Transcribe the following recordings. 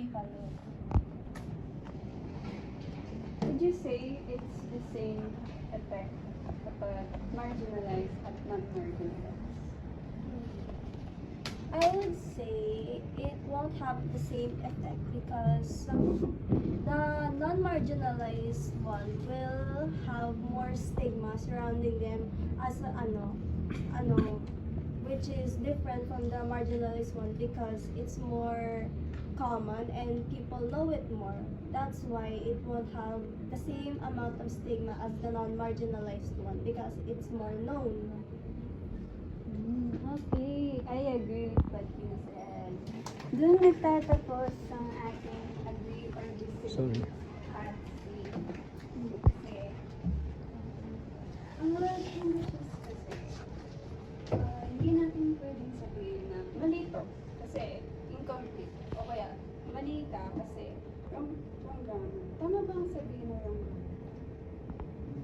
may follow. Would you say it's the same effect kapag marginalized at non-marginalized? I would say it won't have the same effect because the non-marginalized one will have more stigma surrounding them as a, which is different from the marginalized one because it's more common and people know it more. That's why it won't have the same amount of stigma as the non-marginalized one because it's more known. Okay, I agree with what you said. Doon nagtatapos ang ating agree or disagree. Sorry. At see. Kasi, ang word Englishes kasi, hindi natin pwedeng sabihin na mali to kasi incomplete. O kaya, mali ka kasi wrong grammar. Tama ba ang sabihin na wrong grammar?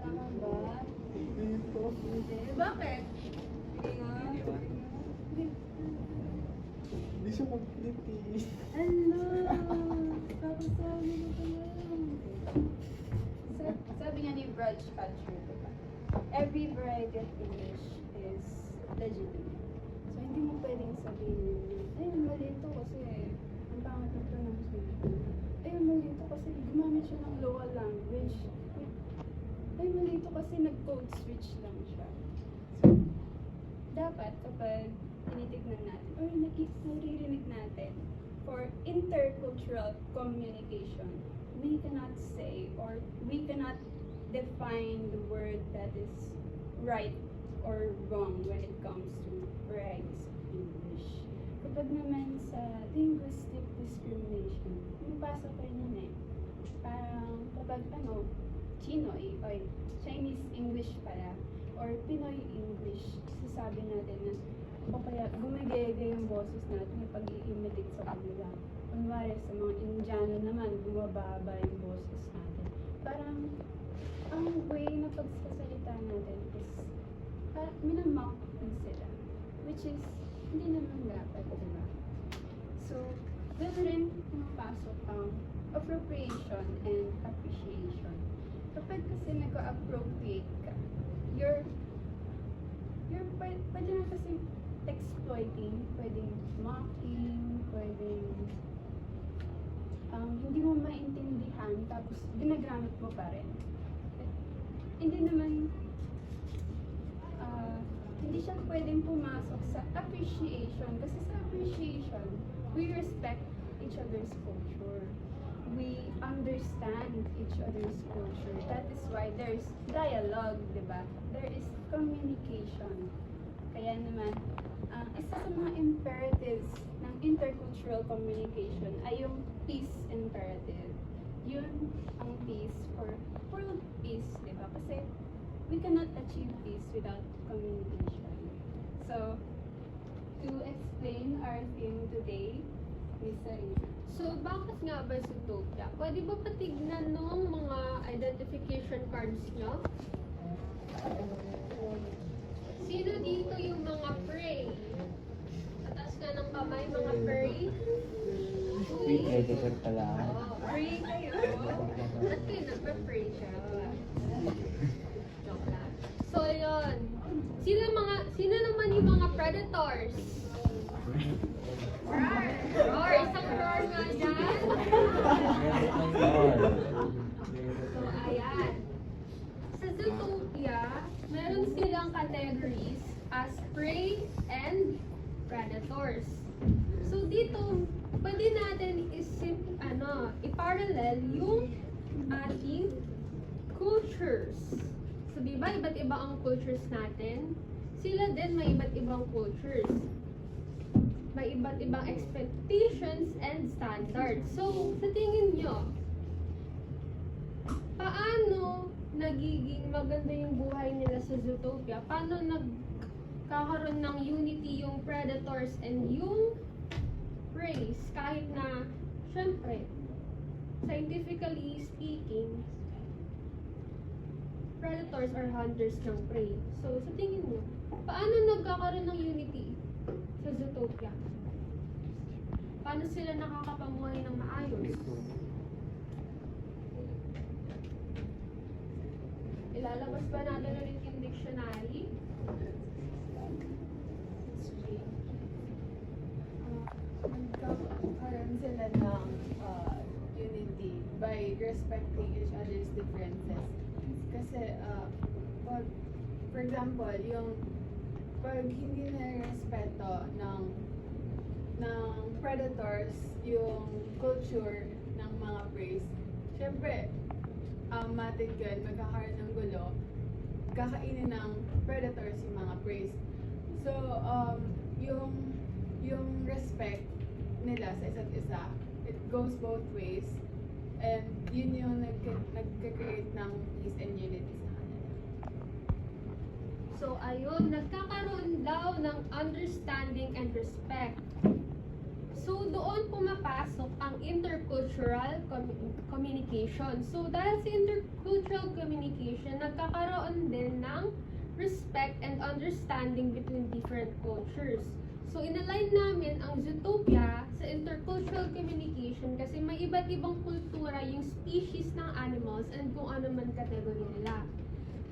Tama ba? Hindi. Bakit? Hindi nga. Hindi siya complete eh. Ano? Kapasabi mo pa lang. Sabi nga ni Braj Culture, diba? Every variety of English is legitimate. So, hindi mo pwedeng sabihin, ay, mali ito kasi ang pangit ng pronunciation. Ay, mali ito kasi gumamit siya ng local language. Ay, mali ito kasi nag-code switch lang siya. So, dapat kapag tinitignan natin or naririnig natin for intercultural communication, we cannot say or we cannot define the word that is right or wrong when it comes to varieties of English. Kapag naman sa linguistic discrimination, yung pasok pa yun eh. Parang kapag Chinoy o Chinese English pala or Pinoy English, sasabi natin na o kaya gumagayagay yung boses natin yung pag-i-imitate sa kanila. Kunwari sa mga Indiano naman, bumababa yung boses natin. Parang ang way na pagsasalita natin is minamock din sila. Which is, hindi naman dapat, diba? So, doon rin pumapasok ang appropriation and appreciation. Kapag kasi nag-appropriate ka, you're pwede na kasi exploiting, pwedeng mocking, pwedeng hindi mo maintindihan tapos ginagamit mo pa rin. Hindi naman hindi siya pwedeng pumasok sa appreciation kasi sa appreciation we respect each other's culture. We understand each other's culture. That is why there is dialogue, diba? There is communication. Kaya naman, isa sa mga imperatives ng intercultural communication ay yung peace imperative. Yun ang peace for world peace, diba? Kasi we cannot achieve peace without communication. So, to explain our theme today, Miss Sarina. So, bakit nga ba Zootopia? Pwede ba patignan nung mga identification cards nyo? Sino dito yung mga prey? Tatas ka ng kamay, mga prey? Free editor pala. Oh, prey kayo. Ba't kayo nagpa-prey siya? Joke lang. So, yun. Sino naman yung mga predators? Roar! Isang roar nga dyan! So, ayan. Sa Zootopia, meron silang categories as prey and predators. So, dito, pwede natin i-parallel yung ating cultures. So, diba, iba't iba ang cultures natin? Sila din may iba't ibang cultures. May iba't ibang expectations and standards. So, sa tingin nyo, paano nagiging maganda yung buhay nila sa Zootopia? Paano nagkakaroon ng unity yung predators and yung prey? Kahit na, syempre, scientifically speaking, predators are hunters ng prey. So, sa tingin nyo, paano nagkakaroon ng unity sa Zootopia? Paano sila nakakapamuhay ng maayos? Ilalabas ba natin ulit yung dictionary? Nagkakaroon sila ng unity by respecting each other's differences. Kasi, for example, yung pag hindi na respeto ng predators yung culture ng mga prey, syempre, matik yun, magkakaroon ng gulo, kakainin ng predators yung mga prey. So, yung respect nila sa isa't isa, it goes both ways. And yun yung nagka-create ng peace and unity sa kanila. So, ayun, nagkakaroon daw ng understanding and respect. So, doon pumapasok ang intercultural communication. So, dahil sa intercultural communication, nagkakaroon din ng respect and understanding between different cultures. So, inalign namin ang Zootopia sa intercultural communication kasi may iba't ibang kultura yung species ng animals and kung ano man category nila.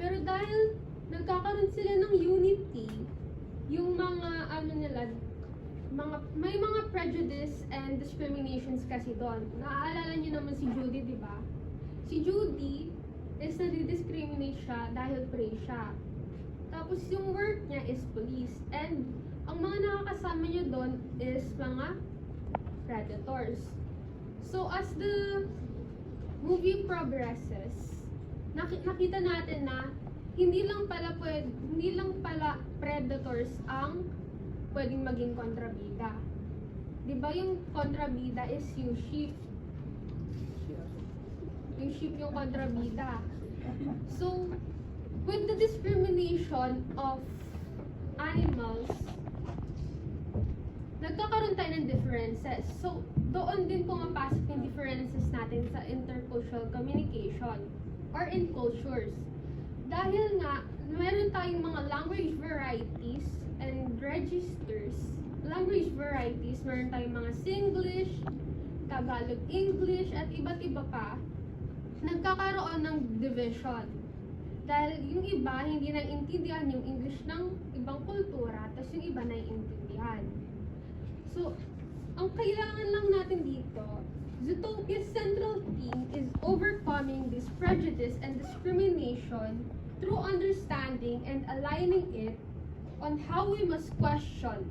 Pero dahil nagkakaroon sila ng unity, yung mga may mga prejudice and discriminations kasi doon. Naaalala niyo naman si Judy, di ba? Si Judy is nadi-discriminate siya dahil prey siya. Tapos yung work niya is police. And ang mga nakakasama niya doon is mga predators. So as the movie progresses, nakita natin na hindi lang pala predators ang pwedeng maging kontrabida. 'Di ba yung kontrabida is yung sheep? Yung sheep yung kontrabida. So, with the discrimination of animals, nagkakaroon tayo ng differences. So, doon din pumapasok yung differences natin sa intercultural communication or in cultures. Dahil nga, meron tayong mga language varieties and registers. Language varieties, meron tayong mga Singlish, Tagalog English, at iba't iba pa. Nagkakaroon ng division. Dahil yung iba, hindi naiintindihan yung English ng ibang kultura, tapos yung iba naiintindihan. So, ang kailangan lang natin dito, Zootopia's central theme is overcoming this prejudice and discrimination through understanding and aligning it on how we must question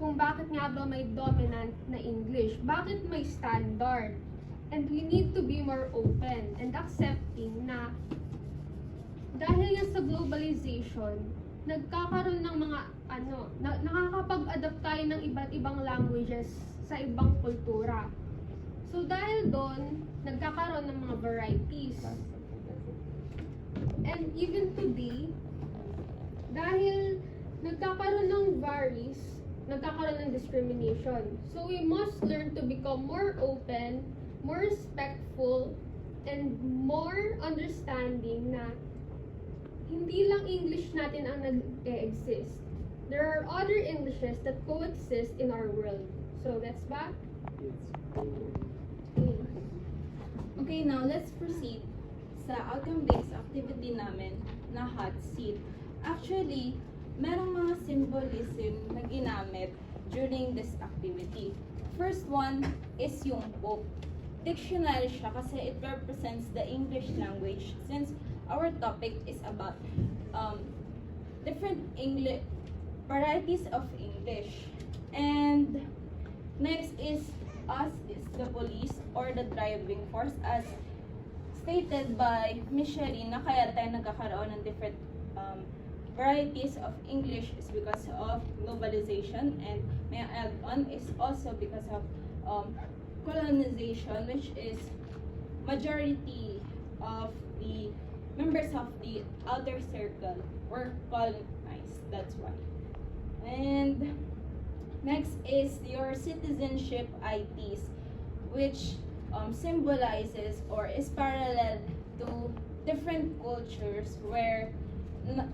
kung bakit nga ba may dominant na English, bakit may standard, and we need to be more open and accepting na dahil nga sa globalization, nagkakaroon ng mga nakakapag-adapt tayo ng iba't ibang languages sa ibang kultura. So dahil doon, nagkakaroon ng mga varieties. And even today, dahil nagkakaroon ng nagkakaroon ng discrimination. So we must learn to become more open, more respectful, and more understanding na hindi lang English natin ang nag-exist. There are other Englishes that coexist in our world. So that's back. Okay, now let's proceed sa outcome-based activity namin na hot seat. Actually, merong mga symbolism na ginamit during this activity. First one is yung book. Dictionary siya kasi it represents the English language since our topic is about different varieties of English. And next is us is the police or the driving force as stated by Miss Sherry na kaya tayo nagkakaroon ng different varieties of English is because of globalization, and may I add on is also because of colonization, which is majority of the members of the outer circle were colonized. That's why. And next is your citizenship IDs, which symbolizes or is parallel to different cultures where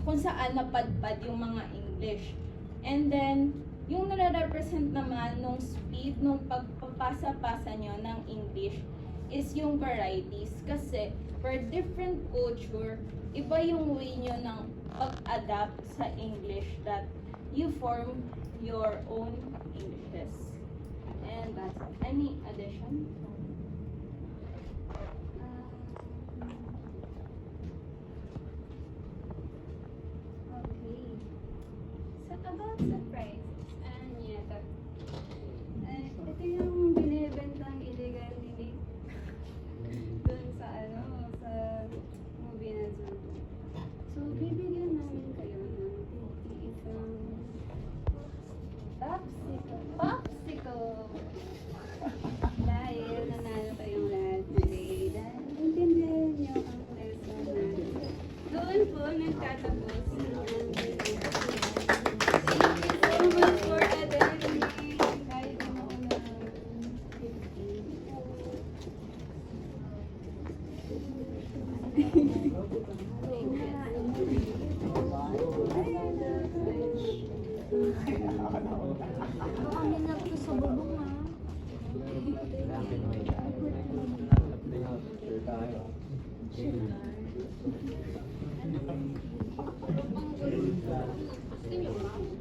kung saan napadpad yung mga English. And then, yung nare-represent naman nung speed nung pagpapasa-pasa nyo ng English is yung varieties. Kasi for different culture, iba yung way nyo ng pag-adapt sa English that you form your own Englishes. And that's it. Any addition? Okay. So, about surprises, Anyeta. Ito yung binibentang illegal ni Nick dun sa sa movie na Zulu. So, bibigyan namin kayo ng isang popsicle. Dahil nanalo kayong lahat today. Dahil intindihan niyo ang lesson natin. Doon po nagtatapos ang ating Thank you so much for attending. Kahit na mauna 15. Kami na po sa bubong ha. Sure tayo. Gusto niyo ba?